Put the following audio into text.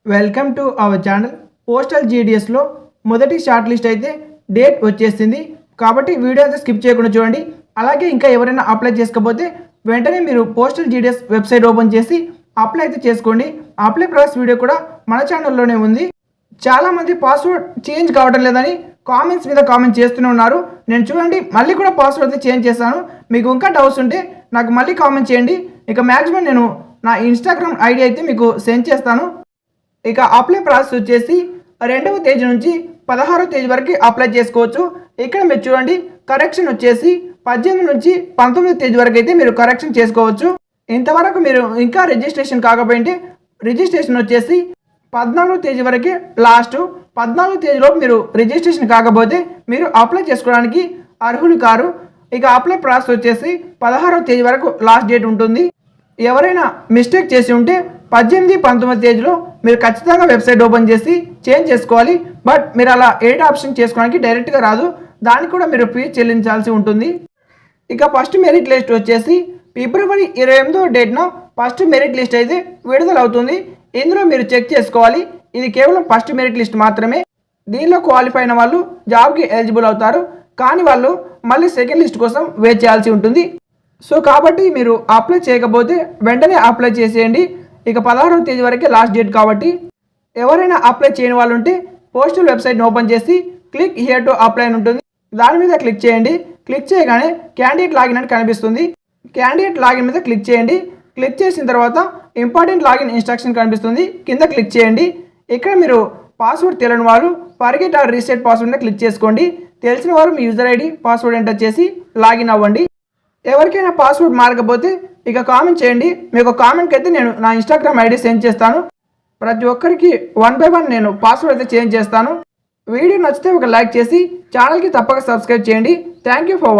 Welcome to our channel. Postal జీడిఎస్లో మొదటి short list అయితే డేట్ వచ్చేసింది కాబట్టి వీడియో అయితే స్కిప్ చేయకుండా చూడండి. అలాగే ఇంకా ఎవరైనా అప్లై చేసుకోకపోతే వెంటనే మీరు పోస్టల్ జీడిఎస్ వెబ్సైట్ ఓపెన్ చేసి అప్లై అయితే చేసుకోండి. అప్లై ప్రాసెస్ వీడియో కూడా మన ఛానల్లోనే ఉంది. చాలామంది పాస్వర్డ్ చేంజ్ కావడం లేదని కామెంట్స్ మీద కామెంట్ చేస్తూనే ఉన్నారు. నేను చూడండి మళ్ళీ కూడా పాస్వర్డ్ అయితే చేంజ్ చేశాను. మీకు ఇంకా డౌట్స్ ఉంటే నాకు మళ్ళీ కామెంట్ చేయండి. ఇక మ్యాక్సిమం నేను నా ఇన్స్టాగ్రామ్ ఐడి అయితే మీకు సెండ్ చేస్తాను. ఇక అప్లై ప్రాసెస్ వచ్చేసి 2వ తేదీ నుంచి 16వ తేదీ వరకు అప్లై చేసుకోవచ్చు. ఇక్కడ మీరు చూడండి కరెక్షన్ వచ్చేసి 18 నుంచి 19వ తేదీ వరకు అయితే మీరు కరెక్షన్ చేసుకోవచ్చు. ఇంతవరకు మీరు ఇంకా రిజిస్ట్రేషన్ కాకపోయింటే రిజిస్ట్రేషన్ వచ్చేసి 14వ తేదీ వరకే లాస్ట్. 14వ తేదీలోపు మీరు రిజిస్ట్రేషన్ కాకపోతే మీరు అప్లై చేసుకోవడానికి అర్హులు కారు. ఇక అప్లై ప్రాసెస్ వచ్చేసి 16వ తేదీ వరకు లాస్ట్ డేట్ ఉంటుంది. ఎవరైనా మిస్టేక్ చేసి ఉంటే 18, 19వ తేదీలో మీరు ఖచ్చితంగా వెబ్సైట్ ఓపెన్ చేసి చేంజ్ చేసుకోవాలి. బట్ మీరు అలా ఎడిట్ ఆప్షన్ చేసుకోవడానికి డైరెక్ట్గా రాదు, దానికి కూడా మీరు ఫీజు చెల్లించాల్సి ఉంటుంది. ఇక ఫస్ట్ మెరిట్ లిస్ట్ వచ్చేసి ఫిబ్రవరి 28వ డేట్న ఫస్ట్ మెరిట్ లిస్ట్ అయితే విడుదల అవుతుంది. ఇందులో మీరు చెక్ చేసుకోవాలి, ఇది కేవలం ఫస్ట్ మెరిట్ లిస్ట్ మాత్రమే. దీనిలో క్వాలిఫై అయిన వాళ్ళు జాబ్కి ఎలిజిబుల్ అవుతారు, కానీ వాళ్ళు మళ్ళీ సెకండ్ లిస్ట్ కోసం వెయిట్ చేయాల్సి ఉంటుంది. సో కాబట్టి మీరు అప్లై చేయకపోతే వెంటనే అప్లై చేసేయండి. ఇక 16వ తేదీ వరకే లాస్ట్ డేట్ కాబట్టి ఎవరైనా అప్లై చేయని వాళ్ళు ఉంటే పోస్టల్ వెబ్సైట్ని ఓపెన్ చేసి క్లిక్ హియర్ టు అప్లై అని ఉంటుంది, దాని మీద క్లిక్ చేయండి. క్లిక్ చేయగానే క్యాండిడేట్ లాగిన్ అని కనిపిస్తుంది. క్యాండిడేట్ లాగిన్ మీద క్లిక్ చేయండి. క్లిక్ చేసిన తర్వాత ఇంపార్టెంట్ లాగిన్ ఇన్స్ట్రక్షన్ కనిపిస్తుంది, కింద క్లిక్ చేయండి. ఇక్కడ మీరు పాస్వర్డ్ తెలియని వాళ్ళు ఫర్గెట్ ఆర్ రీసెట్ పాస్వర్డ్ని క్లిక్ చేసుకోండి. తెలిసిన వారు మీ యూజర్ ఐడి పాస్వర్డ్ ఎంటర్ చేసి లాగిన్ అవ్వండి. ఎవరికైనా పాస్వర్డ్ మారకపోతే ఇక కామెంట్ చేయండి. మీకు కామెంట్కి అయితే నేను నా ఇన్స్టాగ్రామ్ ఐడి సెండ్ చేస్తాను. ప్రతి ఒక్కరికి 1 by 1 నేను పాస్వర్డ్ అయితే చేంజ్ చేస్తాను. వీడియో నచ్చితే ఒక లైక్ చేసి ఛానల్కి తప్పక సబ్స్క్రైబ్ చేయండి. Thank you for watching.